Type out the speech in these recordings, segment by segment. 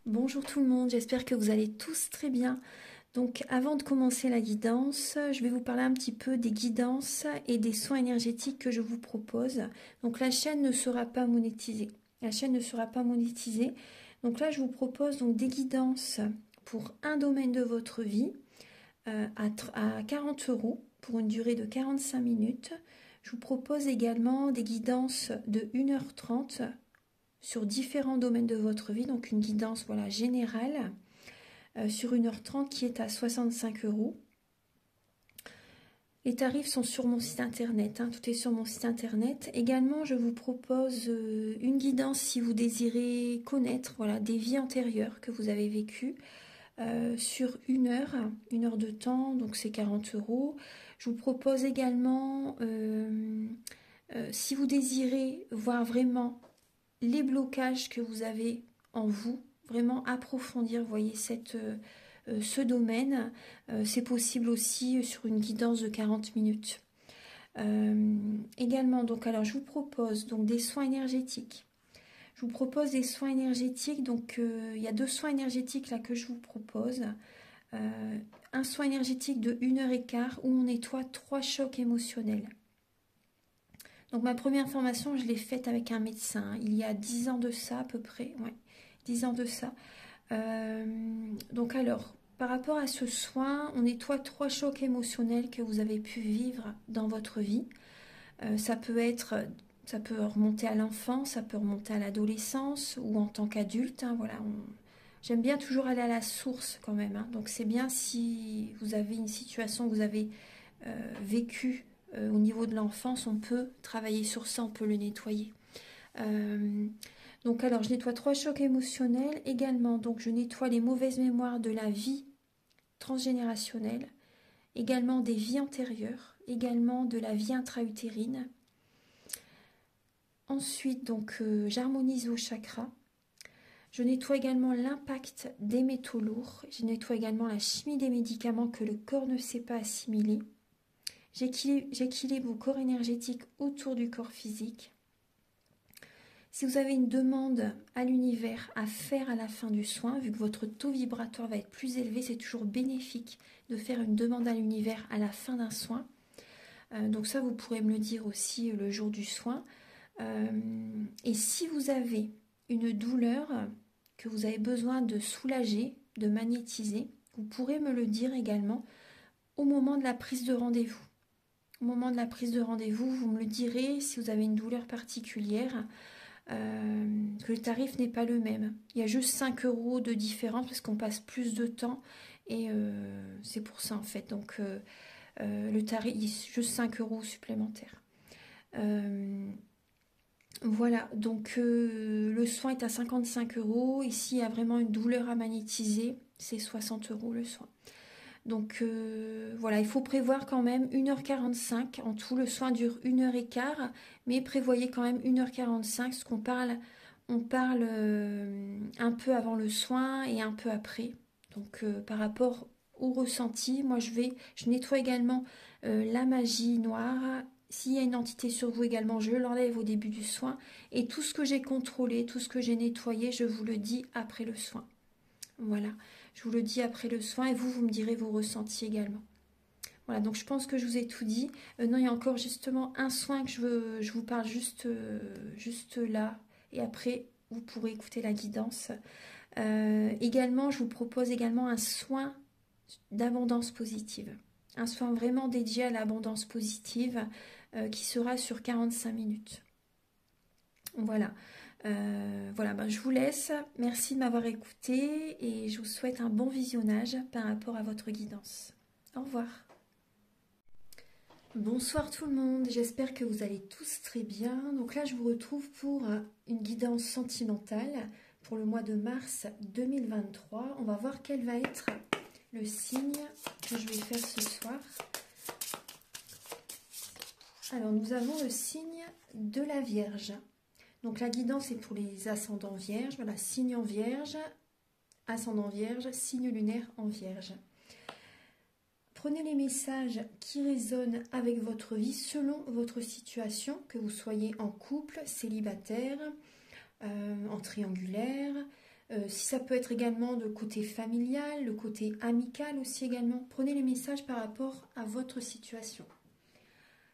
Bonjour tout le monde, j'espère que vous allez tous très bien. Donc avant de commencer la guidance, je vais vous parler un petit peu des guidances et des soins énergétiques que je vous propose. Donc la chaîne ne sera pas monétisée. La chaîne ne sera pas monétisée. Donc là je vous propose donc des guidances pour un domaine de votre vie à 40 € pour une durée de 45 minutes. Je vous propose également des guidances de 1h30 sur différents domaines de votre vie, donc une guidance voilà, générale sur 1h30 qui est à 65 €. Les tarifs sont sur mon site internet, hein, tout est sur mon site internet. Également, je vous propose une guidance si vous désirez connaître voilà, des vies antérieures que vous avez vécues sur une heure de temps, donc c'est 40 €. Je vous propose également, si vous désirez voir vraiment les blocages que vous avez en vous, vraiment approfondir, vous voyez, ce domaine, c'est possible aussi sur une guidance de 40 minutes. Également, donc, alors je vous propose donc des soins énergétiques. Je vous propose des soins énergétiques, donc il y a 2 soins énergétiques là que je vous propose. Un soin énergétique de 1h15 où on nettoie 3 chocs émotionnels. Donc ma première formation, je l'ai faite avec un médecin, il y a 10 ans de ça à peu près, ouais, 10 ans de ça. Donc alors, par rapport à ce soin, on nettoie 3 chocs émotionnels que vous avez pu vivre dans votre vie. Ça peut remonter à l'enfance, ça peut remonter à l'adolescence ou en tant qu'adulte, hein, voilà. J'aime bien toujours aller à la source quand même, hein. Donc c'est bien si vous avez une situation que vous avez vécue au niveau de l'enfance, on peut travailler sur ça, on peut le nettoyer. Donc alors je nettoie 3 chocs émotionnels également, donc je nettoie les mauvaises mémoires de la vie transgénérationnelle, également des vies antérieures, également de la vie intra-utérine. Ensuite donc j'harmonise vos chakras. Je nettoie également l'impact des métaux lourds. Je nettoie également la chimie des médicaments que le corps ne sait pas assimiler. J'équilibre vos corps énergétiques autour du corps physique. Si vous avez une demande à l'univers à faire à la fin du soin, vu que votre taux vibratoire va être plus élevé, c'est toujours bénéfique de faire une demande à l'univers à la fin d'un soin. Donc ça, vous pourrez me le dire aussi le jour du soin. Et si vous avez une douleur que vous avez besoin de soulager, de magnétiser, vous pourrez me le dire également au moment de la prise de rendez-vous. Au moment de la prise de rendez-vous, vous me le direz si vous avez une douleur particulière, que le tarif n'est pas le même. Il y a juste 5 € de différence parce qu'on passe plus de temps et c'est pour ça en fait. Donc le tarif, il y a juste 5 € supplémentaires. Voilà, donc le soin est à 55 €. Ici, il y a vraiment une douleur à magnétiser, c'est 60 € le soin. Donc voilà, il faut prévoir quand même 1h45. En tout, le soin dure 1h15, mais prévoyez quand même 1h45, parce qu'on parle, on parle un peu avant le soin et un peu après. Donc par rapport au ressenti, moi je nettoie également la magie noire. S'il y a une entité sur vous également, je l'enlève au début du soin. Et tout ce que j'ai contrôlé, tout ce que j'ai nettoyé, je vous le dis après le soin. Voilà, je vous le dis après le soin et vous me direz vos ressentis également. Voilà, donc je pense que je vous ai tout dit. Non, il y a encore justement un soin que je vous parle juste là. Et après, vous pourrez écouter la guidance. Également, je vous propose également un soin d'abondance positive. Un soin vraiment dédié à l'abondance positive qui sera sur 45 minutes. Voilà. Voilà, ben, je vous laisse. Merci de m'avoir écouté et je vous souhaite un bon visionnage par rapport à votre guidance. Au revoir. Bonsoir tout le monde, j'espère que vous allez tous très bien. Donc là, je vous retrouve pour une guidance sentimentale pour le mois de mars 2023. On va voir quel va être le signe que je vais faire ce soir. Alors, nous avons le signe de la Vierge. Donc la guidance est pour les ascendants vierges, voilà, signe en vierge, ascendant vierge, signe lunaire en vierge. Prenez les messages qui résonnent avec votre vie selon votre situation, que vous soyez en couple, célibataire, en triangulaire, Si ça peut être également de côté familial, le côté amical aussi également. Prenez les messages par rapport à votre situation.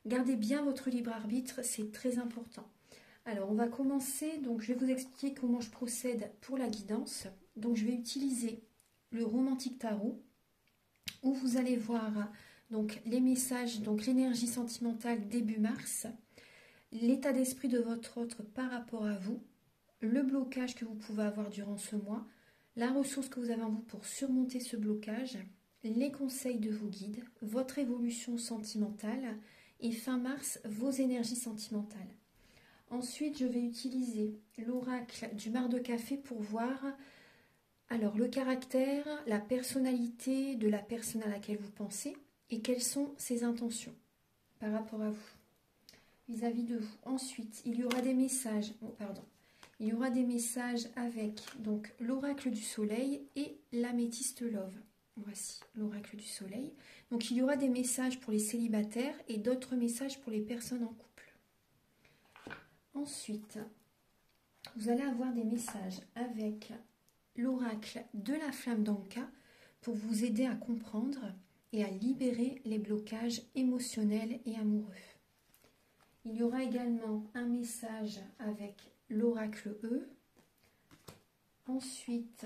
Gardez bien votre libre arbitre, c'est très important. Alors, on va commencer. Donc, je vais vous expliquer comment je procède pour la guidance. Donc, je vais utiliser le Romantique Tarot, où vous allez voir donc les messages, donc l'énergie sentimentale début mars, l'état d'esprit de votre autre par rapport à vous, le blocage que vous pouvez avoir durant ce mois, la ressource que vous avez en vous pour surmonter ce blocage, les conseils de vos guides, votre évolution sentimentale et fin mars, vos énergies sentimentales. Ensuite, je vais utiliser l'oracle du mar de café pour voir alors le caractère, la personnalité de la personne à laquelle vous pensez et quelles sont ses intentions par rapport à vous, vis-à-vis de vous. Ensuite, il y aura des messages, il y aura des messages avec donc l'oracle du soleil et l'améthyste love. Voici l'oracle du soleil. Donc il y aura des messages pour les célibataires et d'autres messages pour les personnes en couple. Ensuite, vous allez avoir des messages avec l'oracle de la flamme d'Anka pour vous aider à comprendre et à libérer les blocages émotionnels et amoureux. Il y aura également un message avec l'oracle E. Ensuite,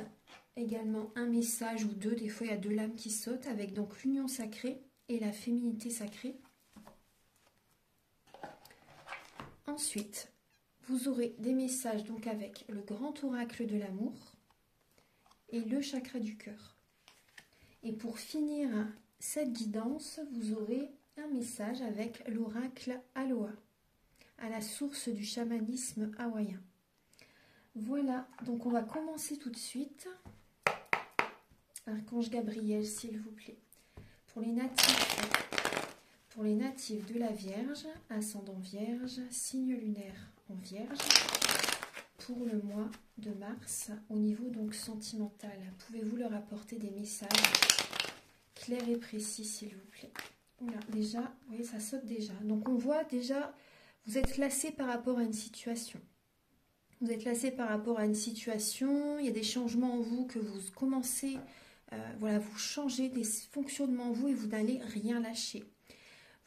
également un message ou deux, des fois il y a deux lames qui sautent, avec donc l'union sacrée et la féminité sacrée. Ensuite, vous aurez des messages donc avec le grand oracle de l'amour et le chakra du cœur. Et pour finir cette guidance, vous aurez un message avec l'oracle Aloha, à la source du chamanisme hawaïen. Voilà, donc on va commencer tout de suite. Archange Gabriel, s'il vous plaît. Pour les natifs de la Vierge, ascendant Vierge, signe lunaire en Vierge, pour le mois de mars, au niveau donc sentimental, pouvez-vous leur apporter des messages clairs et précis, s'il vous plaît? Voilà, déjà, vous voyez, ça saute déjà. Donc on voit déjà, vous êtes lassé par rapport à une situation. Vous êtes lassé par rapport à une situation, il y a des changements en vous que vous commencez, voilà, vous changez des fonctionnements en vous et vous n'allez rien lâcher.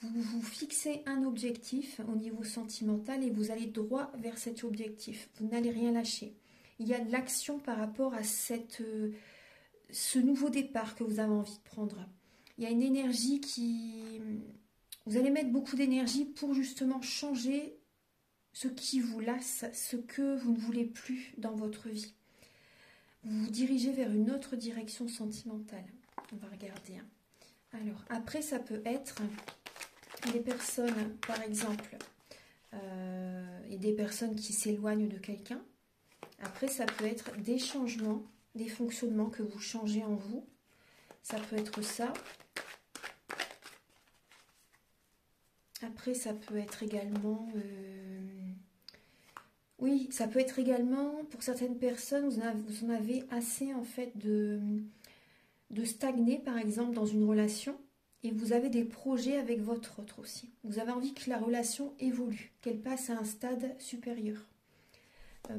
Vous vous fixez un objectif au niveau sentimental et vous allez droit vers cet objectif. Vous n'allez rien lâcher. Il y a de l'action par rapport à ce nouveau départ que vous avez envie de prendre. Il y a une énergie qui... Vous allez mettre beaucoup d'énergie pour justement changer ce qui vous lasse, ce que vous ne voulez plus dans votre vie. Vous vous dirigez vers une autre direction sentimentale. On va regarder. Alors, après, ça peut être des personnes, par exemple, et des personnes qui s'éloignent de quelqu'un. Après, ça peut être des changements, des fonctionnements que vous changez en vous. Ça peut être ça. Après, ça peut être également... oui, ça peut être également, pour certaines personnes, vous en avez assez en fait de stagner, par exemple, dans une relation. Et vous avez des projets avec votre autre aussi. Vous avez envie que la relation évolue, qu'elle passe à un stade supérieur.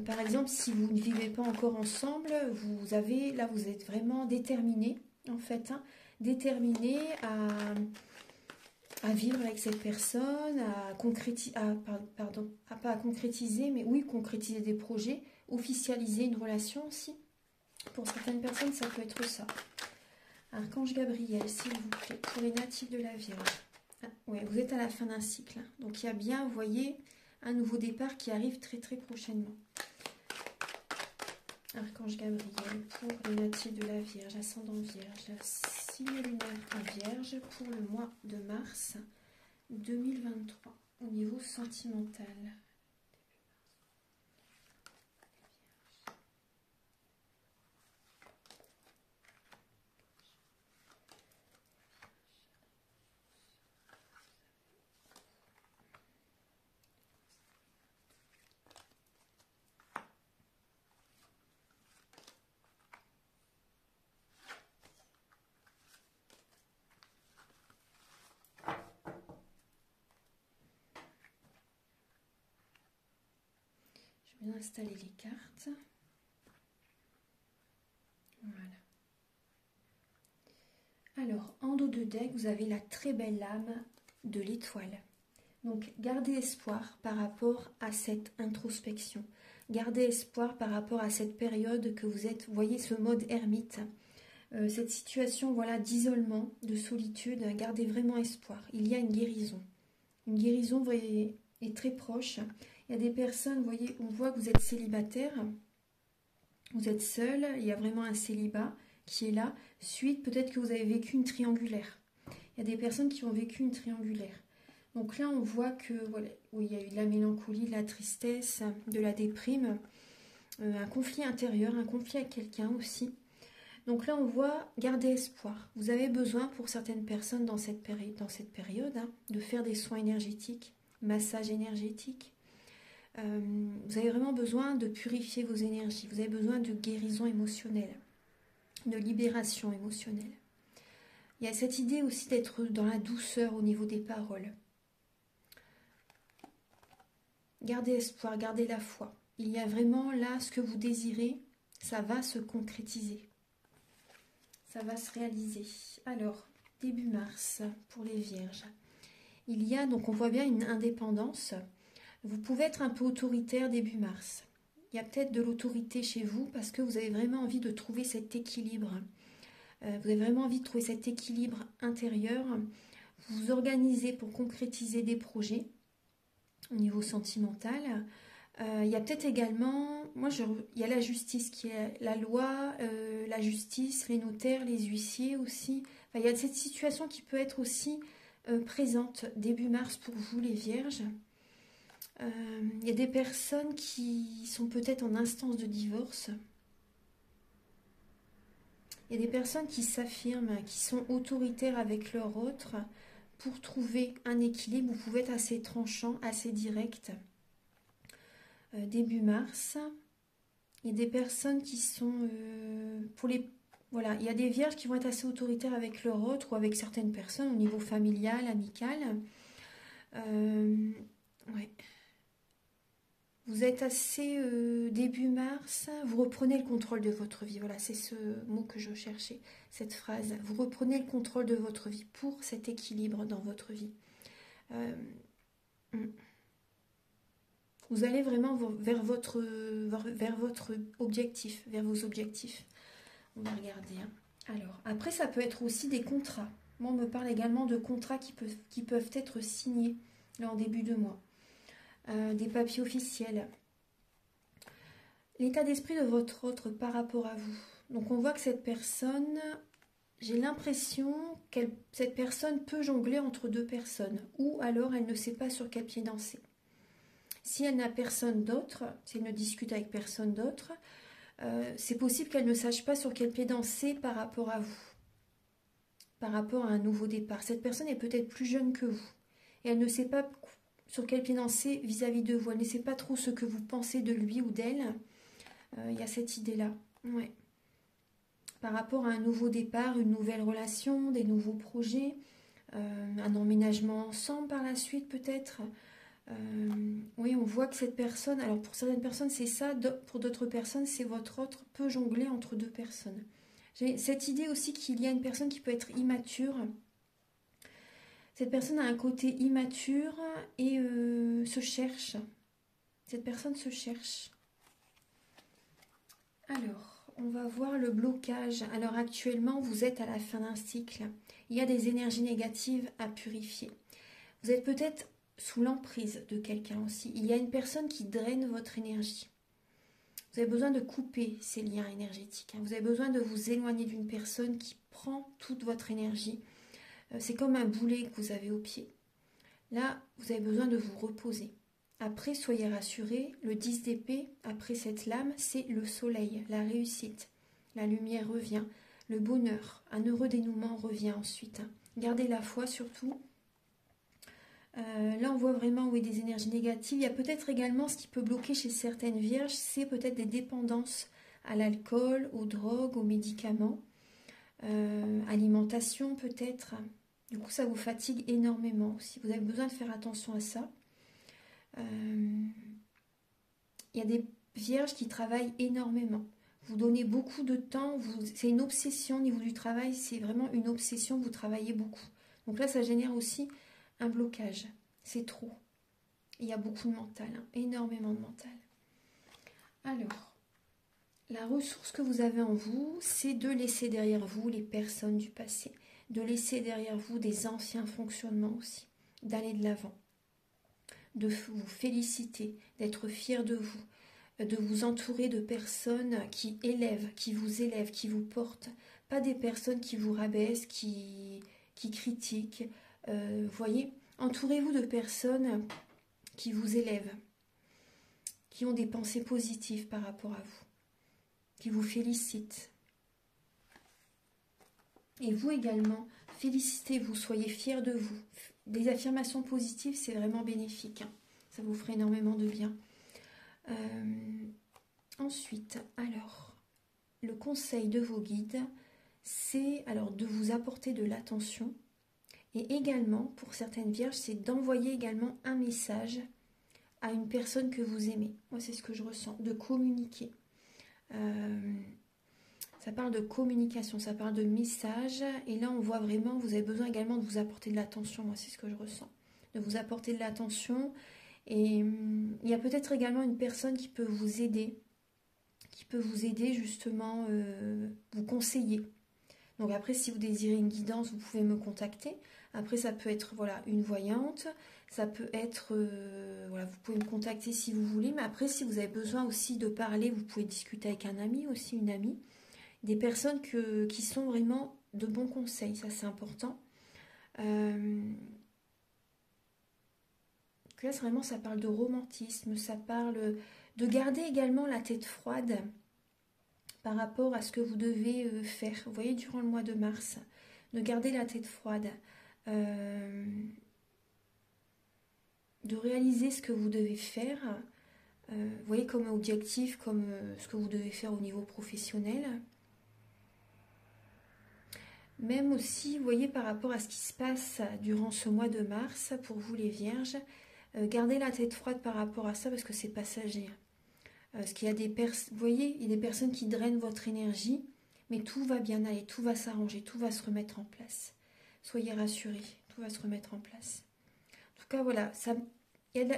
Par exemple, si vous ne vivez pas encore ensemble, vous êtes vraiment déterminé, en fait, déterminé à vivre avec cette personne, à concrétiser, pas à concrétiser, mais oui, concrétiser des projets, officialiser une relation aussi. Pour certaines personnes, ça peut être ça. Archange Gabriel, s'il vous plaît, pour les natifs de la Vierge. Ah, ouais, vous êtes à la fin d'un cycle. Donc il y a bien, vous voyez, un nouveau départ qui arrive très très prochainement. Archange Gabriel, pour les natifs de la Vierge, ascendant Vierge, signe lunaire en Vierge, pour le mois de mars 2023, au niveau sentimental. Je vais installer les cartes. Alors, en dos de deck, vous avez la très belle lame de l'étoile. Donc, gardez espoir par rapport à cette introspection. Gardez espoir par rapport à cette période que vous êtes, vous voyez ce mode ermite, cette situation voilà, d'isolement, de solitude. Gardez vraiment espoir. Il y a une guérison. Une guérison est très proche. Il y a des personnes, vous voyez, on voit que vous êtes célibataire, vous êtes seul, il y a vraiment un célibat qui est là. Suite, peut-être que vous avez vécu une triangulaire. Il y a des personnes qui ont vécu une triangulaire. Donc là, on voit que voilà, oui, il y a eu de la mélancolie, de la tristesse, de la déprime, un conflit intérieur, un conflit avec quelqu'un aussi. Donc là, on voit garder espoir. Vous avez besoin, pour certaines personnes dans cette période, hein, de faire des soins énergétiques, massage énergétique. Vous avez vraiment besoin de purifier vos énergies. Vous avez besoin de guérison émotionnelle, de libération émotionnelle. Il y a cette idée aussi d'être dans la douceur au niveau des paroles. Gardez espoir, gardez la foi. Il y a vraiment là ce que vous désirez, ça va se concrétiser. Ça va se réaliser. Alors, début mars pour les vierges. Il y a, donc on voit bien une indépendance. Vous pouvez être un peu autoritaire début mars. Il y a peut-être de l'autorité chez vous parce que vous avez vraiment envie de trouver cet équilibre. Vous avez vraiment envie de trouver cet équilibre intérieur. Vous vous organisez pour concrétiser des projets au niveau sentimental. Il y a peut-être également, il y a la justice qui est la loi, la justice, les notaires, les huissiers aussi. Enfin, il y a cette situation qui peut être aussi présente début mars pour vous les vierges. Il y a des personnes qui sont peut-être en instance de divorce. Il y a des personnes qui s'affirment, qui sont autoritaires avec leur autre pour trouver un équilibre. Vous pouvez être assez tranchant, assez direct. Début mars, il y a des personnes qui sont voilà, il y a des vierges qui vont être assez autoritaires avec leur autre ou avec certaines personnes au niveau familial, amical. Ouais. Vous êtes assez début mars, vous reprenez le contrôle de votre vie. Voilà, c'est ce mot que je cherchais, cette phrase. Vous reprenez le contrôle de votre vie pour cet équilibre dans votre vie. Vous allez vraiment vers votre objectif, vers vos objectifs. On va regarder. Hein. Alors, après, ça peut être aussi des contrats. Moi, on me parle également de contrats qui peuvent être signés là en début de mois. Des papiers officiels. L'état d'esprit de votre autre par rapport à vous. Donc, on voit que cette personne, j'ai l'impression que cette personne peut jongler entre deux personnes. Ou alors, elle ne sait pas sur quel pied danser. Si elle n'a personne d'autre, si elle ne discute avec personne d'autre, c'est possible qu'elle ne sache pas sur quel pied danser par rapport à vous, par rapport à un nouveau départ. Cette personne est peut-être plus jeune que vous et elle ne sait pas sur quel pied danser vis-à-vis de vous. Elle ne sait pas trop ce que vous pensez de lui ou d'elle. Il y a cette idée-là. Ouais. Par rapport à un nouveau départ, une nouvelle relation, des nouveaux projets, un emménagement ensemble par la suite peut-être. Oui, on voit que cette personne, alors pour certaines personnes c'est ça, pour d'autres personnes c'est votre autre peut jongler entre deux personnes. J'ai cette idée aussi qu'il y a une personne qui peut être immature. Cette personne a un côté immature et se cherche. Cette personne se cherche. Alors, on va voir le blocage. Alors actuellement, vous êtes à la fin d'un cycle. Il y a des énergies négatives à purifier. Vous êtes peut-être sous l'emprise de quelqu'un aussi. Il y a une personne qui draine votre énergie. Vous avez besoin de couper ces liens énergétiques. Vous avez besoin de vous éloigner d'une personne qui prend toute votre énergie. C'est comme un boulet que vous avez au pied. Là, vous avez besoin de vous reposer. Après, soyez rassurés, le 10 d'épée, après cette lame, c'est le soleil, la réussite. La lumière revient, le bonheur, un heureux dénouement revient ensuite. Gardez la foi surtout. Là, on voit vraiment oui, des énergies négatives. Il y a peut-être également ce qui peut bloquer chez certaines vierges, c'est peut-être des dépendances à l'alcool, aux drogues, aux médicaments, alimentation peut-être. Du coup, ça vous fatigue énormément aussi. Vous avez besoin de faire attention à ça. Il y a des vierges qui travaillent énormément. Vous donnez beaucoup de temps, c'est une obsession au niveau du travail, c'est vraiment une obsession, vous travaillez beaucoup. Donc là, ça génère aussi un blocage. C'est trop. Il y a beaucoup de mental, hein, énormément de mental. Alors, la ressource que vous avez en vous, c'est de laisser derrière vous les personnes du passé, de laisser derrière vous des anciens fonctionnements aussi, d'aller de l'avant, de vous féliciter, d'être fier de vous entourer de personnes qui élèvent, qui vous portent, pas des personnes qui vous rabaissent, qui critiquent. Voyez, entourez-vous de personnes qui vous élèvent, qui ont des pensées positives par rapport à vous, qui vous félicitent. Et vous également, félicitez-vous, soyez fiers de vous. Des affirmations positives, c'est vraiment bénéfique, hein. Ça vous ferait énormément de bien. Ensuite, alors, le conseil de vos guides, c'est alors de vous apporter de l'attention. Et également, pour certaines vierges, c'est d'envoyer également un message à une personne que vous aimez. Moi, c'est ce que je ressens, de communiquer. Ça parle de communication, ça parle de message. Et là, on voit vraiment, vous avez besoin également de vous apporter de l'attention. Moi, c'est ce que je ressens. De vous apporter de l'attention. Et il y a peut-être également une personne qui peut vous aider. Qui peut vous aider justement, vous conseiller. Donc après, si vous désirez une guidance, vous pouvez me contacter. Après, ça peut être voilà, une voyante. Ça peut être, voilà, vous pouvez me contacter si vous voulez. Mais après, si vous avez besoin aussi de parler, vous pouvez discuter avec un ami aussi, une amie. Des personnes qui sont vraiment de bons conseils, ça c'est important. Là, vraiment, ça parle de romantisme, ça parle de garder également la tête froide par rapport à ce que vous devez faire. Vous voyez, durant le mois de mars, de garder la tête froide, de réaliser ce que vous devez faire, vous voyez, comme objectif, comme ce que vous devez faire au niveau professionnel. Même aussi, vous voyez, par rapport à ce qui se passe durant ce mois de mars, pour vous les vierges, gardez la tête froide par rapport à ça parce que c'est passager. Parce qu'il y a vous voyez, il y a des personnes qui drainent votre énergie, mais tout va bien aller, tout va s'arranger, tout va se remettre en place. Soyez rassurés, tout va se remettre en place. En tout cas, voilà,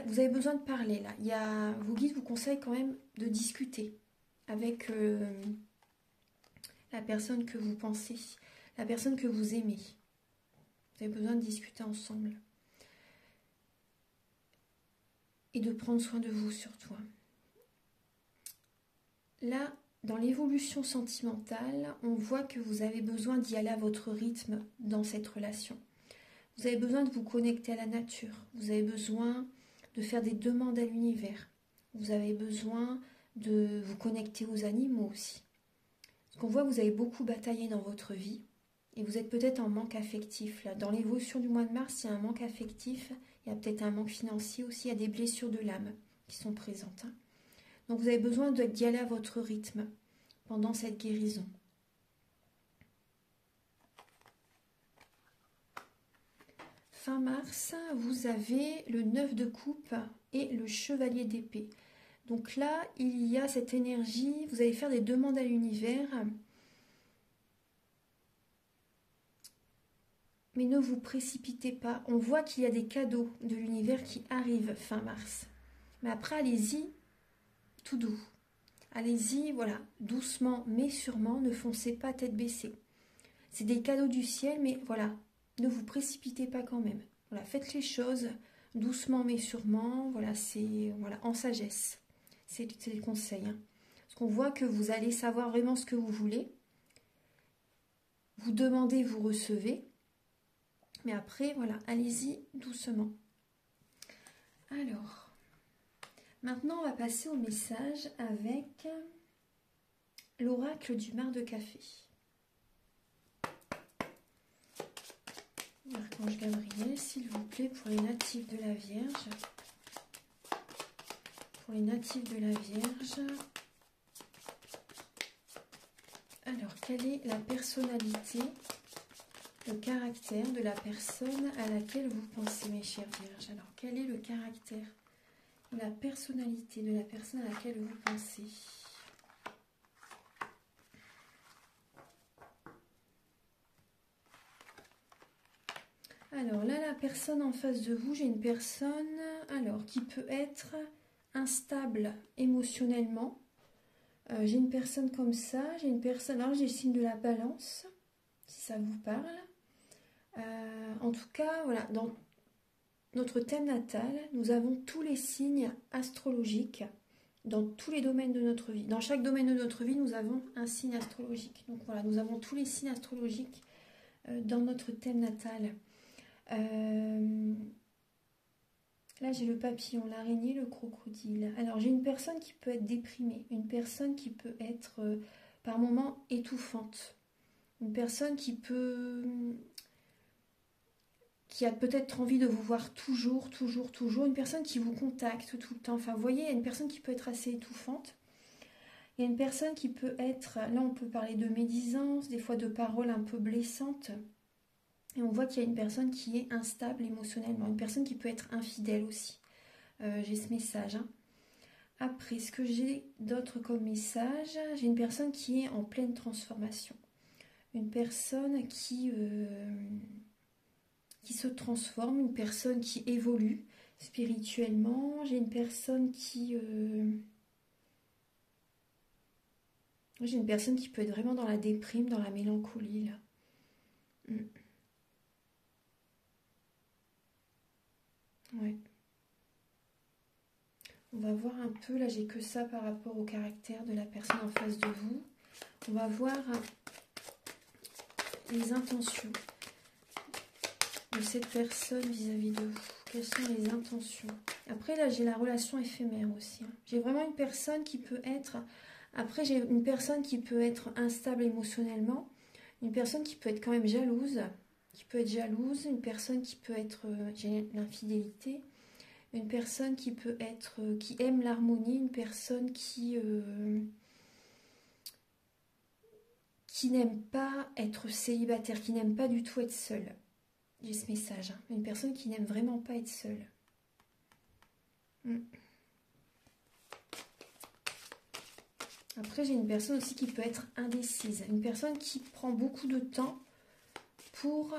vous avez besoin de parler là. Vos guides vous conseillent quand même de discuter avec la personne que vous pensez, la personne que vous aimez. Vous avez besoin de discuter ensemble. Et de prendre soin de vous surtout. Là, dans l'évolution sentimentale, on voit que vous avez besoin d'y aller à votre rythme dans cette relation. Vous avez besoin de vous connecter à la nature. Vous avez besoin de faire des demandes à l'univers. Vous avez besoin de vous connecter aux animaux aussi. Parce qu'on voit que vous avez beaucoup bataillé dans votre vie. Et vous êtes peut-être en manque affectif. Là. Dans l'évolution du mois de mars, il y a un manque affectif. Il y a peut-être un manque financier aussi. Il y a des blessures de l'âme qui sont présentes. Donc vous avez besoin d'y aller à votre rythme pendant cette guérison. Fin mars, vous avez le 9 de coupe et le chevalier d'épée. Donc là, il y a cette énergie. Vous allez faire des demandes à l'univers. Mais ne vous précipitez pas. On voit qu'il y a des cadeaux de l'univers qui arrivent fin mars. Mais après, allez-y, tout doux. Allez-y, voilà, doucement mais sûrement, ne foncez pas tête baissée. C'est des cadeaux du ciel, mais voilà, ne vous précipitez pas quand même. Voilà, faites les choses doucement mais sûrement, voilà, c'est voilà, en sagesse. C'est le conseil. Hein. Parce qu'on voit que vous allez savoir vraiment ce que vous voulez. Vous demandez, vous recevez. Mais après, voilà, allez-y doucement. Alors, maintenant, on va passer au message avec l'oracle du mar de café. Archange Gabriel, s'il vous plaît, pour les natifs de la Vierge. Pour les natifs de la Vierge. Alors, quelle est la personnalité, le caractère de la personne à laquelle vous pensez, mes chères Vierges? Alors, quel est le caractère, la personnalité de la personne à laquelle vous pensez? Alors là, la personne en face de vous, j'ai une personne qui peut être instable émotionnellement. J'ai une personne comme ça, j'ai une personne, alors j'ai le signe de la balance, si ça vous parle. En tout cas, voilà, dans notre thème natal, nous avons tous les signes astrologiques dans tous les domaines de notre vie. Dans chaque domaine de notre vie, nous avons un signe astrologique. Donc voilà, nous avons tous les signes astrologiques dans notre thème natal. Là, j'ai le papillon, l'araignée, le crocodile. Alors, j'ai une personne qui peut être déprimée, une personne qui peut être par moments étouffante, une personne qui a peut-être envie de vous voir toujours, une personne qui vous contacte tout le temps. Enfin, vous voyez, il y a une personne qui peut être assez étouffante. Il y a une personne qui peut être, là on peut parler de médisance, des fois de paroles un peu blessantes. Et on voit qu'il y a une personne qui est instable émotionnellement, une personne qui peut être infidèle aussi. J'ai ce message. Hein. Après, ce que j'ai d'autre comme message, j'ai une personne qui est en pleine transformation. Une personne qui se transforme, une personne qui évolue spirituellement. J'ai une personne qui... J'ai une personne qui peut être vraiment dans la déprime, dans la mélancolie, là. Ouais. On va voir un peu, là j'ai que ça par rapport au caractère de la personne en face de vous. On va voir les intentions de cette personne vis-à-vis de vous. Quelles sont les intentions? Après là j'ai la relation éphémère aussi. J'ai vraiment une personne qui peut être... Après j'ai une personne qui peut être instable émotionnellement. Une personne qui peut être quand même jalouse. Une personne qui peut être... j'ai l'infidélité. Une personne qui peut être... qui aime l'harmonie. Une personne qui n'aime pas être célibataire, qui n'aime pas du tout être seule. J'ai ce message. Hein. Une personne qui n'aime vraiment pas être seule. Après, j'ai une personne aussi qui peut être indécise. Une personne qui prend beaucoup de temps pour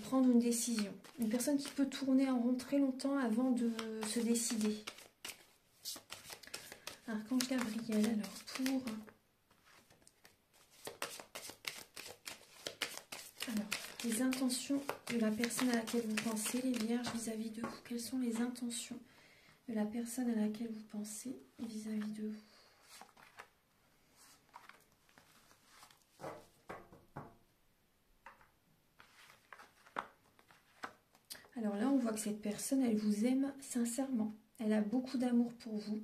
prendre une décision. Une personne qui peut tourner en rond très longtemps avant de se décider. Archange Gabriel, alors, pour... Alors, les intentions de la personne à laquelle vous pensez, les vierges, vis-à-vis de vous. Quelles sont les intentions de la personne à laquelle vous pensez vis-à-vis de vous? Alors là, on voit que cette personne, elle vous aime sincèrement. Elle a beaucoup d'amour pour vous.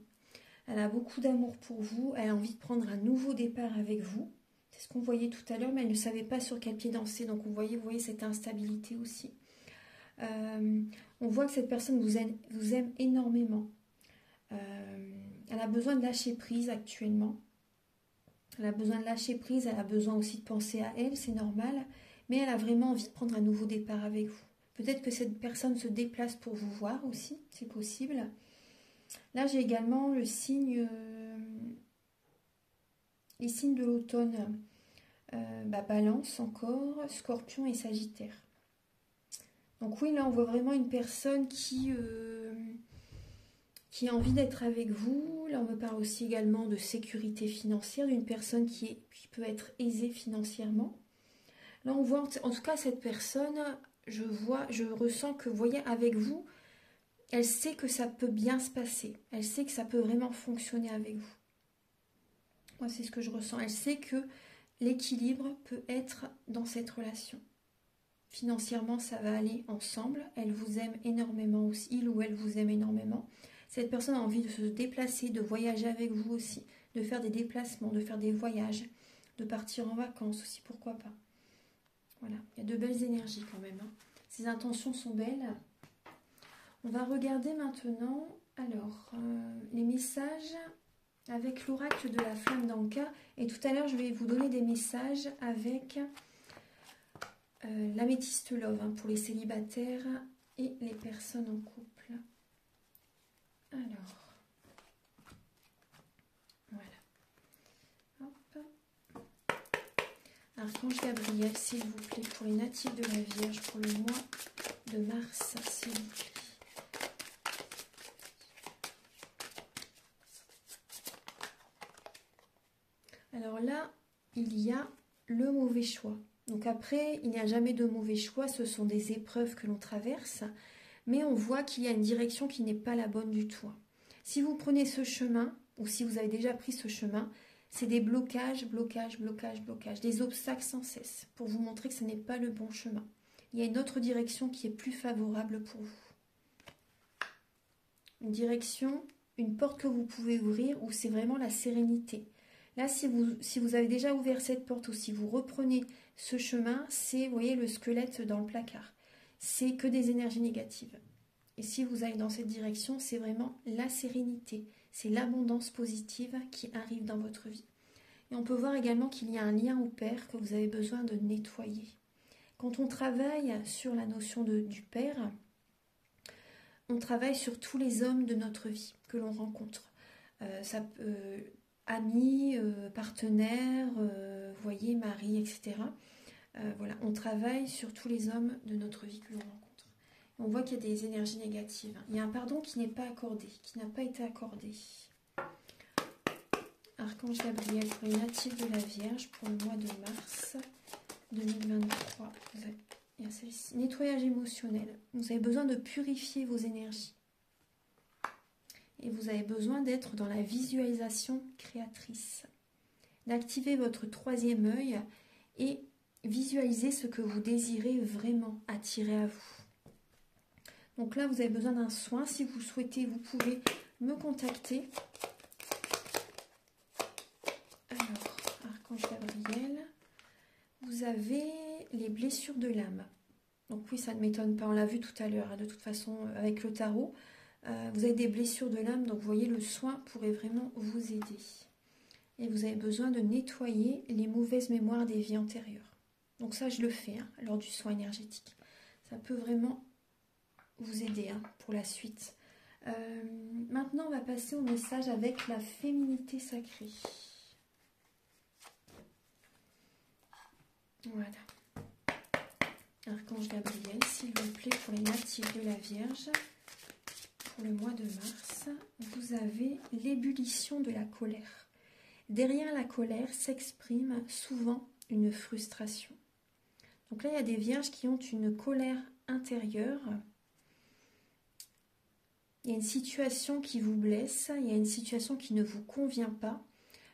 Elle a beaucoup d'amour pour vous. Elle a envie de prendre un nouveau départ avec vous. C'est ce qu'on voyait tout à l'heure, mais elle ne savait pas sur quel pied danser. Donc, vous voyez cette instabilité aussi. On voit que cette personne vous aime énormément. Elle a besoin de lâcher prise actuellement. Elle a besoin de lâcher prise. Elle a besoin aussi de penser à elle, c'est normal. Mais elle a vraiment envie de prendre un nouveau départ avec vous. Peut-être que cette personne se déplace pour vous voir aussi, c'est possible. Là, j'ai également le signe, les signes de l'automne. Balance encore, Scorpion et Sagittaire. Donc oui, là, on voit vraiment une personne qui a envie d'être avec vous. Là, on me parle aussi également de sécurité financière, d'une personne qui peut être aisée financièrement. Là, on voit, en tout cas, cette personne... je ressens que, vous voyez, avec vous, elle sait que ça peut bien se passer. Elle sait que ça peut vraiment fonctionner avec vous. Moi, c'est ce que je ressens. Elle sait que l'équilibre peut être dans cette relation. Financièrement, ça va aller ensemble. Elle vous aime énormément aussi. Il ou elle vous aime énormément. Cette personne a envie de se déplacer, de voyager avec vous aussi, de faire des déplacements, de faire des voyages, de partir en vacances aussi, pourquoi pas. Voilà, il y a de belles énergies quand même. Hein. Ces intentions sont belles. On va regarder maintenant, alors, les messages avec l'oracle de la flamme d'Anka. Et tout à l'heure, je vais vous donner des messages avec l'améthyste love hein, pour les célibataires et les personnes en couple. Alors, voilà. Hop. Archange Gabriel, s'il vous plaît, pour les natifs de la Vierge, pour le mois de Mars, s'il vous plaît. Alors là, il y a le mauvais choix. Donc après, il n'y a jamais de mauvais choix, ce sont des épreuves que l'on traverse, mais on voit qu'il y a une direction qui n'est pas la bonne du tout. Si vous prenez ce chemin, ou si vous avez déjà pris ce chemin, c'est des blocages, blocages, blocages, blocages, des obstacles sans cesse, pour vous montrer que ce n'est pas le bon chemin. Il y a une autre direction qui est plus favorable pour vous. Une direction, une porte que vous pouvez ouvrir, où c'est vraiment la sérénité. Là, si vous avez déjà ouvert cette porte ou si vous reprenez ce chemin, c'est, vous voyez, le squelette dans le placard. C'est que des énergies négatives. Et si vous allez dans cette direction, c'est vraiment la sérénité. C'est l'abondance positive qui arrive dans votre vie. Et on peut voir également qu'il y a un lien au Père que vous avez besoin de nettoyer. Quand on travaille sur la notion du Père, on travaille sur tous les hommes de notre vie que l'on rencontre. Amis, partenaires, voyez, mari, etc. Voilà, on travaille sur tous les hommes de notre vie que l'on rencontre. On voit qu'il y a des énergies négatives. Il y a un pardon qui n'est pas accordé, qui n'a pas été accordé. Archange Gabriel pour les natifs de la Vierge pour le mois de mars 2023. Il y a celle-ci. Nettoyage émotionnel. Vous avez besoin de purifier vos énergies. Et vous avez besoin d'être dans la visualisation créatrice. D'activer votre troisième œil et visualiser ce que vous désirez vraiment attirer à vous. Donc là, vous avez besoin d'un soin. Si vous souhaitez, vous pouvez me contacter. Alors, Archange Gabriel, vous avez les blessures de l'âme. Donc oui, ça ne m'étonne pas, on l'a vu tout à l'heure, hein, de toute façon, avec le tarot. Vous avez des blessures de l'âme, donc vous voyez, le soin pourrait vraiment vous aider. Et vous avez besoin de nettoyer les mauvaises mémoires des vies antérieures. Donc ça, je le fais hein, lors du soin énergétique. Ça peut vraiment vous aider hein, pour la suite. Maintenant, on va passer au message avec la féminité sacrée. Voilà. Archange Gabriel, s'il vous plaît, pour les natifs de la Vierge. Pour le mois de mars, vous avez l'ébullition de la colère. Derrière la colère s'exprime souvent une frustration. Donc là, il y a des vierges qui ont une colère intérieure. Il y a une situation qui vous blesse, il y a une situation qui ne vous convient pas.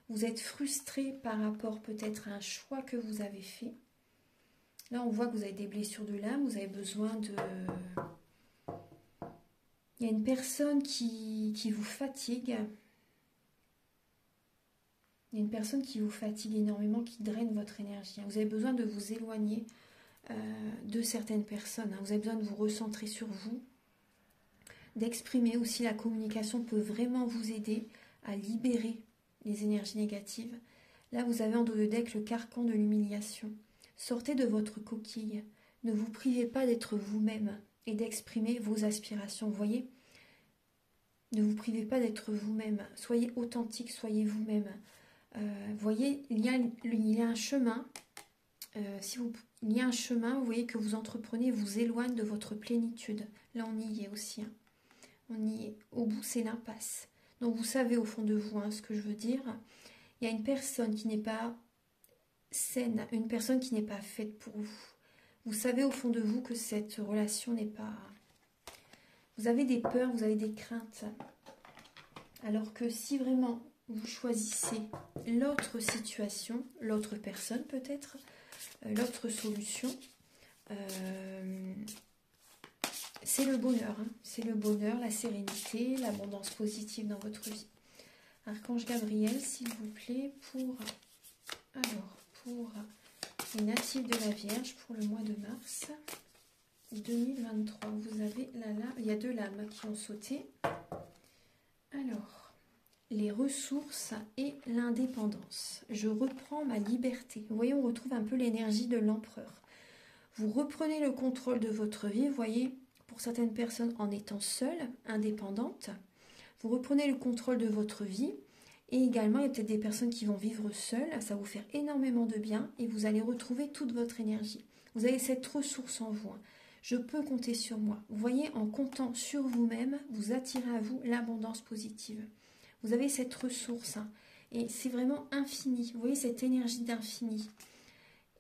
Vous êtes frustré par rapport peut-être à un choix que vous avez fait. Là, on voit que vous avez des blessures de l'âme, vous avez besoin de... Il y a une personne qui vous fatigue. Il y a une personne qui vous fatigue énormément, qui draine votre énergie. Vous avez besoin de vous éloigner de certaines personnes. Vous avez besoin de vous recentrer sur vous, d'exprimer aussi. La communication peut vraiment vous aider à libérer les énergies négatives. Là, vous avez en dos de deck le carcan de l'humiliation. Sortez de votre coquille. Ne vous privez pas d'être vous-même et d'exprimer vos aspirations. Vous voyez, ne vous privez pas d'être vous-même. Soyez authentique, soyez vous-même. Voyez, il y a un chemin. Il y a un chemin, vous voyez, que vous entreprenez, vous éloigne de votre plénitude. Là, on y est aussi. Hein. On y est. Au bout, c'est l'impasse. Donc, vous savez au fond de vous hein, ce que je veux dire. Il y a une personne qui n'est pas saine, une personne qui n'est pas faite pour vous. Vous savez au fond de vous que cette relation n'est pas... Vous avez des peurs, vous avez des craintes. Alors que si vraiment vous choisissez l'autre situation, l'autre personne peut-être, l'autre solution, c'est le bonheur. Hein. C'est le bonheur, la sérénité, l'abondance positive dans votre vie. Archange Gabriel, s'il vous plaît, pour les natifs de la Vierge pour le mois de mars 2023. Vous avez la lame, il y a deux lames qui ont sauté. Alors, les ressources et l'indépendance. Je reprends ma liberté. Vous voyez, on retrouve un peu l'énergie de l'empereur. Vous reprenez le contrôle de votre vie, vous voyez, pour certaines personnes en étant seule, indépendante. Vous reprenez le contrôle de votre vie. Et également, il y a peut-être des personnes qui vont vivre seules. Ça va vous faire énormément de bien et vous allez retrouver toute votre énergie. Vous avez cette ressource en vous. Hein. Je peux compter sur moi. Vous voyez, en comptant sur vous-même, vous attirez à vous l'abondance positive. Vous avez cette ressource, hein, et c'est vraiment infini. Vous voyez cette énergie d'infini.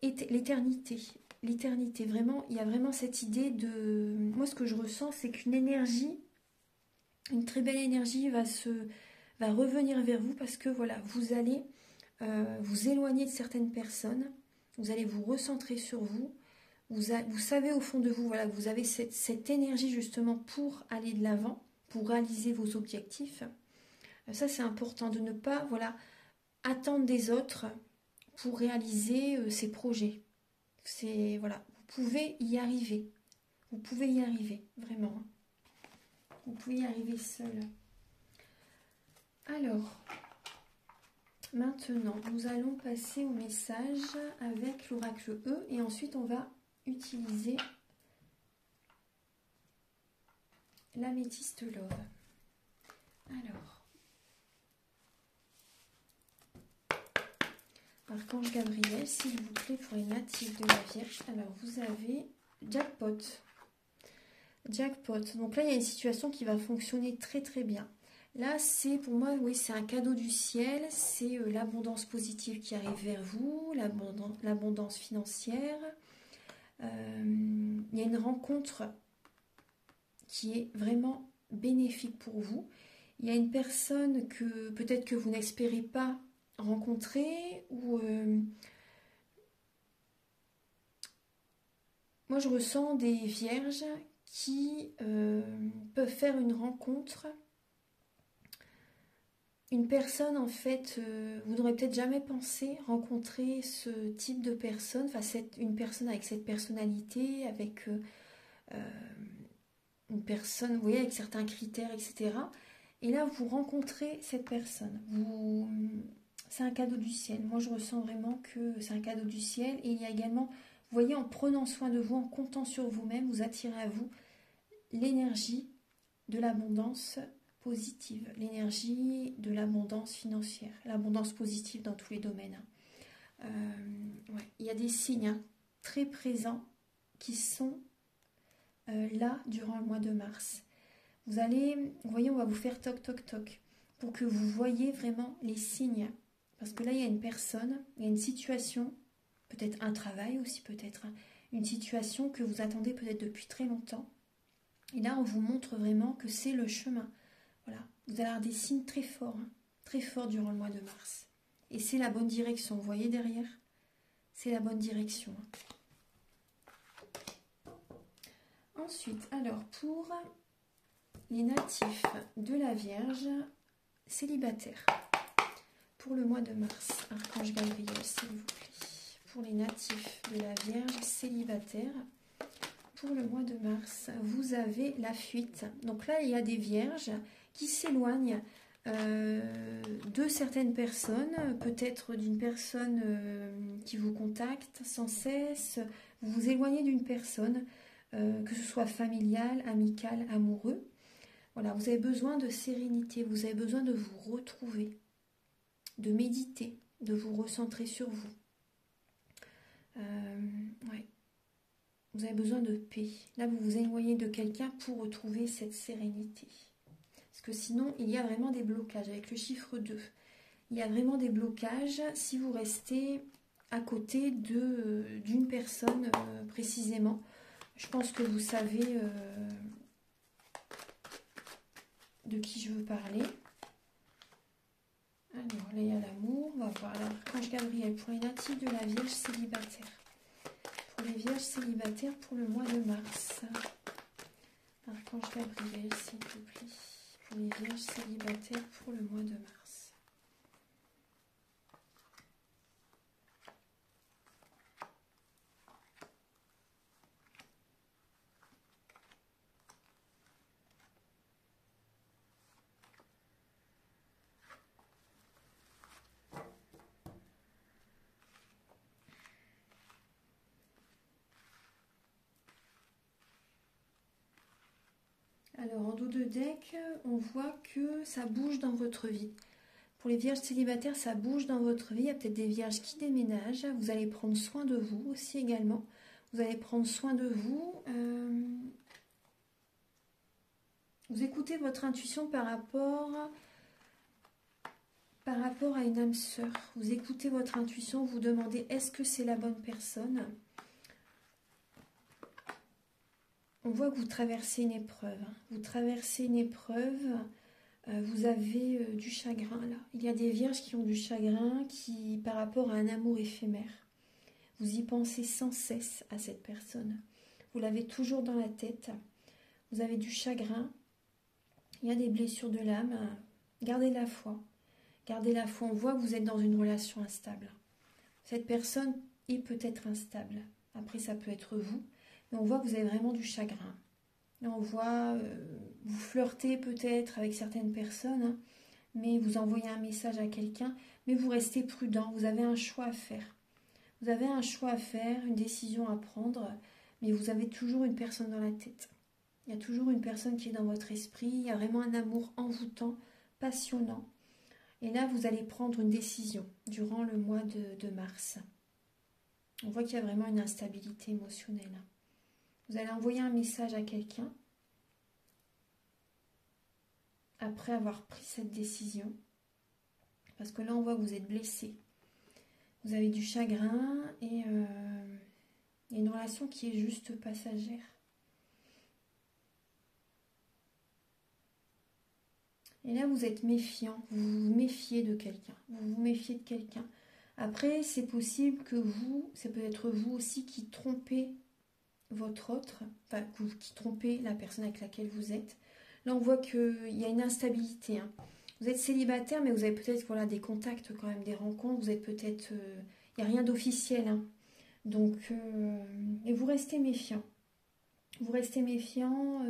Et l'éternité. L'éternité, vraiment, il y a vraiment cette idée de... Moi, ce que je ressens, c'est qu'une énergie, une très belle énergie va revenir vers vous parce que, voilà, vous allez vous éloigner de certaines personnes, vous allez vous recentrer sur vous, vous savez au fond de vous, voilà, vous avez cette énergie justement pour aller de l'avant, pour réaliser vos objectifs. Ça, c'est important de ne pas, voilà, attendre des autres pour réaliser ses projets. C'est, voilà, vous pouvez y arriver. Vous pouvez y arriver, vraiment. Vous pouvez y arriver seul. Alors, maintenant, nous allons passer au message avec l'oracle E et ensuite on va utiliser l'améthyste love. Alors, Archange Gabriel, s'il vous plaît, pour les natifs de la Vierge. Alors, vous avez jackpot. Jackpot. Donc là, il y a une situation qui va fonctionner très très bien. Là, c'est pour moi, oui, c'est un cadeau du ciel. C'est l'abondance positive qui arrive vers vous, l'abondance financière. Il y a une rencontre qui est vraiment bénéfique pour vous. Il y a une personne que peut-être que vous n'espérez pas rencontrer ou moi je ressens des vierges qui peuvent faire une rencontre, une personne en fait, vous n'aurez peut-être jamais pensé rencontrer ce type de personne, enfin une personne avec cette personnalité, avec une personne, vous voyez, avec certains critères, etc. Et là, vous rencontrez cette personne. C'est un cadeau du ciel. Moi, je ressens vraiment que c'est un cadeau du ciel. Et il y a également, vous voyez, en prenant soin de vous, en comptant sur vous-même, vous attirez à vous l'énergie de l'abondance positive, l'énergie de l'abondance financière, l'abondance positive dans tous les domaines. Ouais. Il y a des signes, hein, très présents qui sont là durant le mois de mars. Vous voyez, on va vous faire toc toc toc pour que vous voyez vraiment les signes. Parce que là, il y a une personne, il y a une situation, peut-être un travail aussi, peut-être une situation que vous attendez peut-être depuis très longtemps. Et là, on vous montre vraiment que c'est le chemin. Voilà, vous allez avoir des signes très forts durant le mois de mars. Et c'est la bonne direction, vous voyez derrière? C'est la bonne direction. Ensuite, alors pour les natifs de la Vierge célibataires, pour le mois de mars, Archange Gabriel, s'il vous plaît. Pour les natifs de la Vierge célibataire, pour le mois de mars, vous avez la fuite. Donc là, il y a des vierges qui s'éloignent de certaines personnes, peut-être d'une personne qui vous contacte sans cesse. Vous vous éloignez d'une personne, que ce soit familiale, amicale, amoureux. Voilà, vous avez besoin de sérénité, vous avez besoin de vous retrouver, de méditer, de vous recentrer sur vous. Ouais. Vous avez besoin de paix. Là, vous vous éloignez de quelqu'un pour retrouver cette sérénité. Parce que sinon, il y a vraiment des blocages. Avec le chiffre 2, il y a vraiment des blocages si vous restez à côté d'une personne précisément. Je pense que vous savez de qui je veux parler. Alors, là, il y a l'amour. On va voir l'Archange Gabriel pour les natifs de la Vierge célibataire. Pour les Vierges célibataires pour le mois de mars. Archange Gabriel, s'il vous plaît. Pour les Vierges célibataires pour le mois de mars. Alors, en dos de deck, on voit que ça bouge dans votre vie. Pour les vierges célibataires, ça bouge dans votre vie. Il y a peut-être des vierges qui déménagent. Vous allez prendre soin de vous aussi également. Vous allez prendre soin de vous. Vous écoutez votre intuition par rapport à une âme sœur. Vous écoutez votre intuition, vous demandez est-ce que c'est la bonne personne? On voit que vous traversez une épreuve. Vous traversez une épreuve. Vous avez du chagrin là. Il y a des vierges qui ont du chagrin par rapport à un amour éphémère. Vous y pensez sans cesse à cette personne. Vous l'avez toujours dans la tête. Vous avez du chagrin. Il y a des blessures de l'âme. Gardez la foi. Gardez la foi. On voit que vous êtes dans une relation instable. Cette personne est peut-être instable. Après, ça peut être vous. Mais on voit que vous avez vraiment du chagrin. Et on voit, vous flirtez peut-être avec certaines personnes, hein, mais vous envoyez un message à quelqu'un, mais vous restez prudent. Vous avez un choix à faire. Vous avez un choix à faire, une décision à prendre, mais vous avez toujours une personne dans la tête. Il y a toujours une personne qui est dans votre esprit. Il y a vraiment un amour envoûtant, passionnant. Et là, vous allez prendre une décision durant le mois de mars. On voit qu'il y a vraiment une instabilité émotionnelle. Vous allez envoyer un message à quelqu'un après avoir pris cette décision. Parce que là, on voit que vous êtes blessé. Vous avez du chagrin et une relation qui est juste passagère. Et là, vous êtes méfiant. Vous vous méfiez de quelqu'un. Vous vous méfiez de quelqu'un. Après, c'est possible que c'est peut-être vous aussi qui trompez votre autre, enfin, qui trompez la personne avec laquelle vous êtes. Là, on voit qu'il y a une instabilité. Hein. Vous êtes célibataire, mais vous avez peut-être voilà, des contacts quand même, des rencontres. Vous êtes peut-être... il n'y a rien d'officiel. Hein. Donc, et vous restez méfiant. Vous restez méfiant.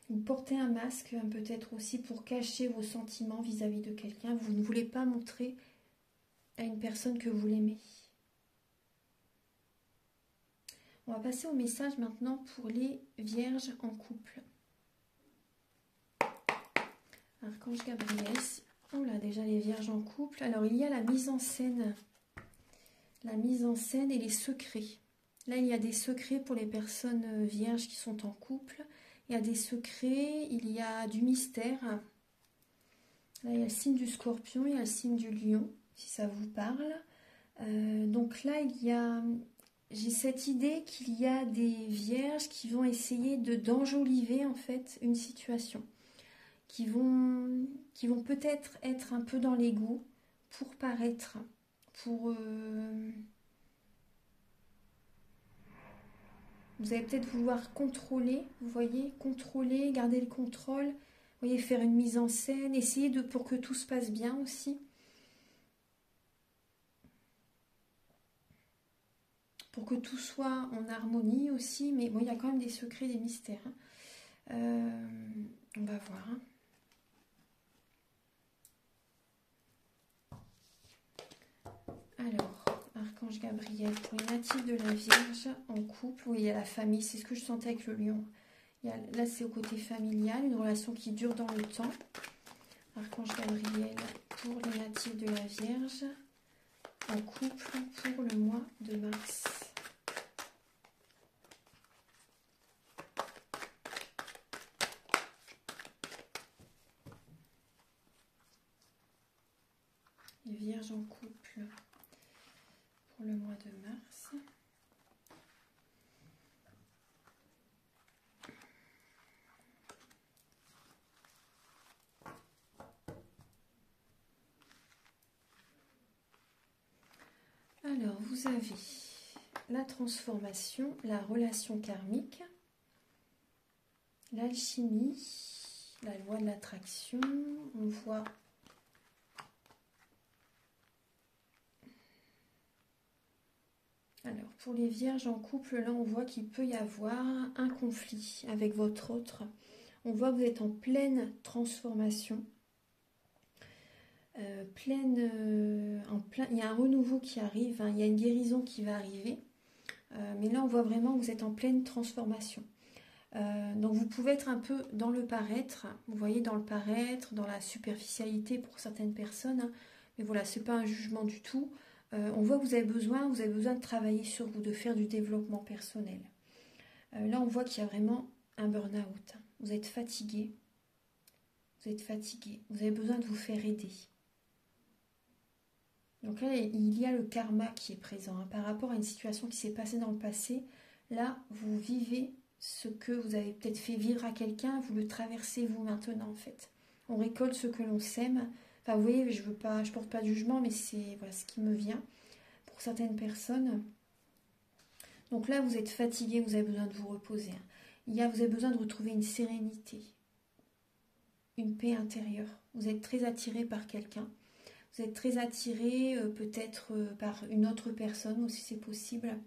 Vous portez un masque, peut-être aussi pour cacher vos sentiments vis-à-vis de quelqu'un. Vous ne voulez pas montrer à une personne que vous l'aimez. On va passer au message maintenant pour les vierges en couple. Archange Gabriel. Oh là, déjà les vierges en couple. Alors, il y a la mise en scène. La mise en scène et les secrets. Là, il y a des secrets pour les personnes vierges qui sont en couple. Il y a des secrets, il y a du mystère. Là, il y a le signe du scorpion, il y a le signe du lion, si ça vous parle. Donc là, j'ai cette idée qu'il y a des vierges qui vont essayer d'enjoliver en fait une situation, qui vont peut-être être un peu dans l'ego pour paraître, pour... Vous allez peut-être vouloir contrôler, vous voyez, contrôler, garder le contrôle, vous voyez, faire une mise en scène, essayer pour que tout se passe bien aussi. Pour que tout soit en harmonie aussi, mais bon, il y a quand même des secrets, des mystères. Hein. On va voir. Hein. Alors, Archange Gabriel, pour les natifs de la Vierge en couple, où il y a la famille, c'est ce que je sentais avec le lion. Là, c'est au côté familial, une relation qui dure dans le temps. Archange Gabriel, pour les natifs de la Vierge en couple pour le mois de mars. Les vierges en couple pour le mois de mars. Alors, vous avez la transformation, la relation karmique, l'alchimie, la loi de l'attraction, on voit alors pour les vierges en couple, là on voit qu'il peut y avoir un conflit avec votre autre. On voit que vous êtes en pleine transformation. Il y a un renouveau qui arrive, hein, il y a une guérison qui va arriver. Mais là on voit vraiment que vous êtes en pleine transformation. Donc vous pouvez être un peu dans le paraître, vous voyez, dans le paraître, dans la superficialité pour certaines personnes, hein, mais voilà, c'est pas un jugement du tout. On voit que vous avez besoin de travailler sur vous, de faire du développement personnel. Là, on voit qu'il y a vraiment un burn-out. Vous êtes fatigué. Vous êtes fatigué. Vous avez besoin de vous faire aider. Donc là, il y a le karma qui est présent. Hein, par rapport à une situation qui s'est passée dans le passé, là, vous vivez ce que vous avez peut-être fait vivre à quelqu'un, vous le traversez vous maintenant en fait. On récolte ce que l'on sème. Enfin, vous voyez, je porte pas de jugement, mais c'est voilà, ce qui me vient pour certaines personnes. Donc là, vous êtes fatigué, vous avez besoin de vous reposer. Vous avez besoin de retrouver une sérénité, une paix intérieure. Vous êtes très attiré par quelqu'un. Vous êtes très attiré peut-être par une autre personne aussi, c'est possible.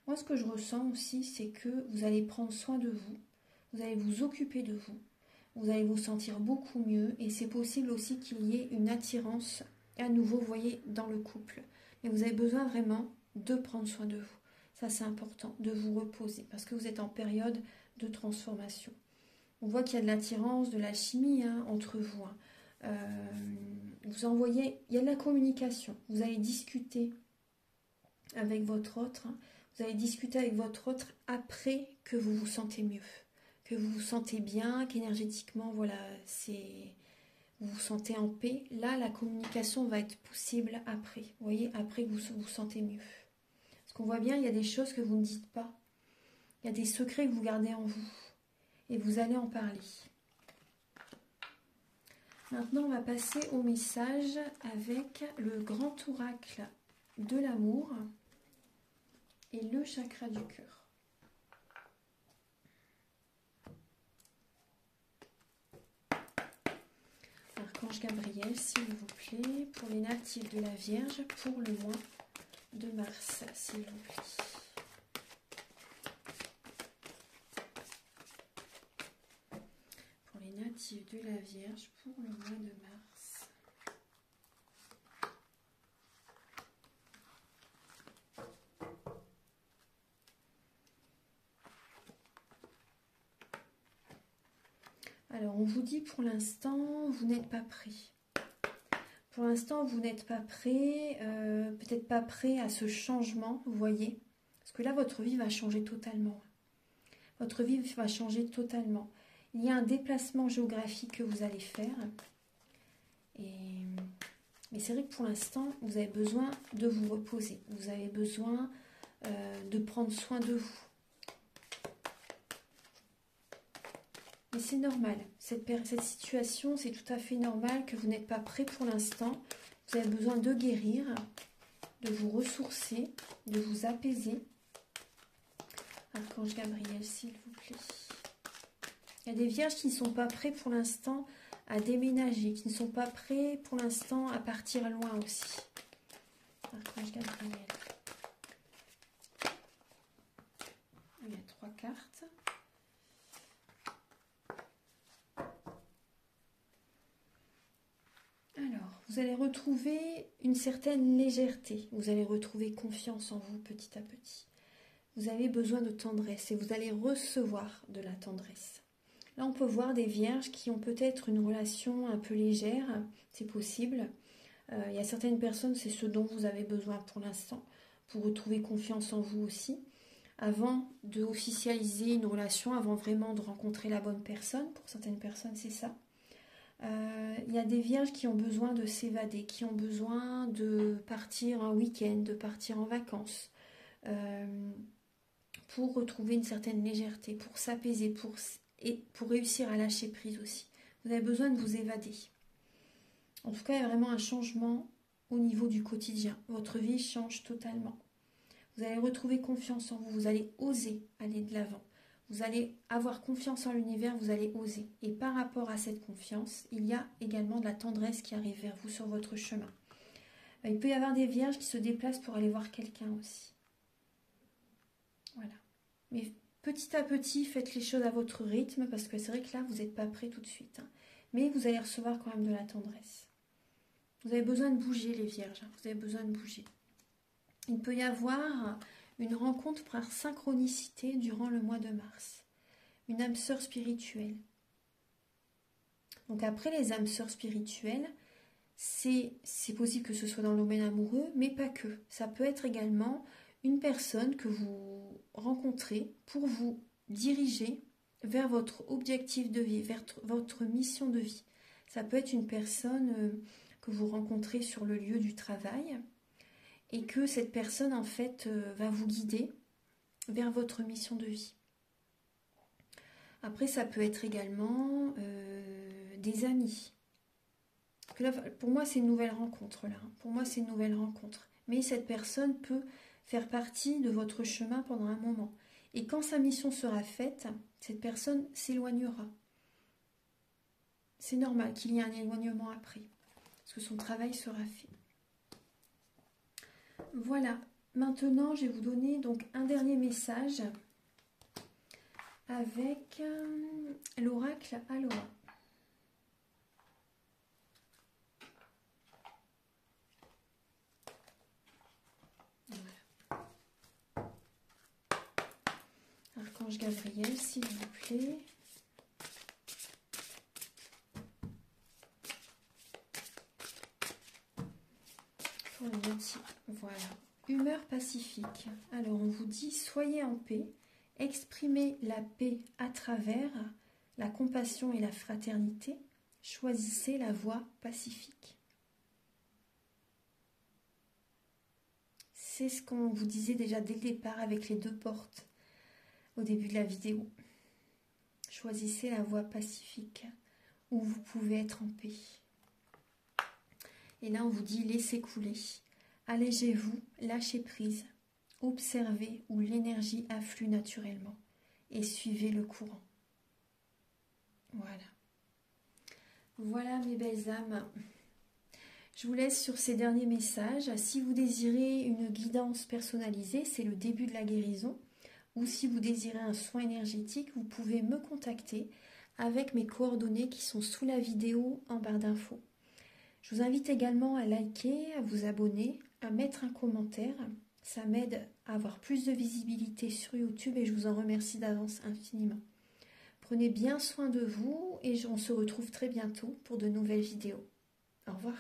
Moi, ce que je ressens aussi, c'est que vous allez prendre soin de vous. Vous allez vous occuper de vous. Vous allez vous sentir beaucoup mieux. Et c'est possible aussi qu'il y ait une attirance à nouveau, vous voyez, dans le couple. Mais vous avez besoin vraiment de prendre soin de vous. Ça, c'est important, de vous reposer. Parce que vous êtes en période de transformation. On voit qu'il y a de l'attirance, de la chimie hein, entre vous. Hein. Vous envoyez, il y a de la communication. Vous allez discuter avec votre autre. Hein. Vous allez discuter avec votre autre après que vous vous sentez mieux. Que vous vous sentez bien, qu'énergétiquement, voilà, vous vous sentez en paix. Là, la communication va être possible après. Vous voyez, après que vous vous sentez mieux. Parce qu'on voit bien, il y a des choses que vous ne dites pas. Il y a des secrets que vous gardez en vous. Et vous allez en parler. Maintenant, on va passer au message avec le grand oracle de l'amour et le chakra du cœur. Archange Gabriel, s'il vous plaît, pour les natifs de la Vierge, pour le mois de mars, s'il vous plaît. Natif de la Vierge pour le mois de mars. Alors, on vous dit pour l'instant, vous n'êtes pas prêt. Pour l'instant, vous n'êtes pas prêt, peut-être pas prêt à ce changement, vous voyez. Parce que là, votre vie va changer totalement. Votre vie va changer totalement. Il y a un déplacement géographique que vous allez faire. Mais c'est vrai que pour l'instant, vous avez besoin de vous reposer. Vous avez besoin de prendre soin de vous. Mais c'est normal. Cette situation, c'est tout à fait normal que vous n'êtes pas prêt pour l'instant. Vous avez besoin de guérir, de vous ressourcer, de vous apaiser. Archange Gabriel, s'il vous plaît. Il y a des vierges qui ne sont pas prêts pour l'instant à déménager, qui ne sont pas prêts pour l'instant à partir loin aussi. Archange Gabriel. Il y a 3 cartes. Alors, vous allez retrouver une certaine légèreté. Vous allez retrouver confiance en vous petit à petit. Vous avez besoin de tendresse et vous allez recevoir de la tendresse. Là, on peut voir des vierges qui ont peut-être une relation un peu légère, c'est possible. Il y a certaines personnes, c'est ce dont vous avez besoin pour l'instant, pour retrouver confiance en vous aussi. Avant de officialiser une relation, avant vraiment de rencontrer la bonne personne, pour certaines personnes, c'est ça. Il y a des vierges qui ont besoin de s'évader, qui ont besoin de partir un week-end, de partir en vacances, pour retrouver une certaine légèreté, pour s'apaiser, pour réussir à lâcher prise aussi. Vous avez besoin de vous évader. En tout cas, il y a vraiment un changement au niveau du quotidien. Votre vie change totalement. Vous allez retrouver confiance en vous, vous allez oser aller de l'avant. Vous allez avoir confiance en l'univers, vous allez oser. Et par rapport à cette confiance, il y a également de la tendresse qui arrive vers vous sur votre chemin. Il peut y avoir des vierges qui se déplacent pour aller voir quelqu'un aussi. Voilà. Mais petit à petit, faites les choses à votre rythme, parce que c'est vrai que là, vous n'êtes pas prêt tout de suite. Hein. Mais vous allez recevoir quand même de la tendresse. Vous avez besoin de bouger, les vierges. Vous avez besoin de bouger. Il peut y avoir une rencontre par synchronicité durant le mois de mars. Une âme sœur spirituelle. Donc après les âmes sœurs spirituelles, c'est possible que ce soit dans le domaine amoureux, mais pas que. Ça peut être également une personne que vous rencontrez pour vous diriger vers votre objectif de vie, vers votre mission de vie. Ça peut être une personne que vous rencontrez sur le lieu du travail et que cette personne en fait va vous guider vers votre mission de vie. Après, ça peut être également des amis. Là, pour moi, c'est une nouvelle rencontre là. Pour moi, c'est une nouvelle rencontre. Mais cette personne peut faire partie de votre chemin pendant un moment. Et quand sa mission sera faite, cette personne s'éloignera. C'est normal qu'il y ait un éloignement après, parce que son travail sera fait. Voilà. Maintenant, je vais vous donner donc un dernier message avec l'oracle Aloha. Archange Gabriel, s'il vous plaît. Voilà. Humeur pacifique. Alors, on vous dit, soyez en paix, exprimez la paix à travers la compassion et la fraternité, choisissez la voie pacifique. C'est ce qu'on vous disait déjà dès le départ avec les deux portes au début de la vidéo. Choisissez la voie pacifique où vous pouvez être en paix. Et là, on vous dit, laissez couler. Allégez-vous, lâchez prise. Observez où l'énergie afflue naturellement et suivez le courant. Voilà. Voilà mes belles âmes. Je vous laisse sur ces derniers messages. Si vous désirez une guidance personnalisée, c'est le début de la guérison. Ou si vous désirez un soin énergétique, vous pouvez me contacter avec mes coordonnées qui sont sous la vidéo en barre d'infos. Je vous invite également à liker, à vous abonner, à mettre un commentaire. Ça m'aide à avoir plus de visibilité sur YouTube et je vous en remercie d'avance infiniment. Prenez bien soin de vous et on se retrouve très bientôt pour de nouvelles vidéos. Au revoir.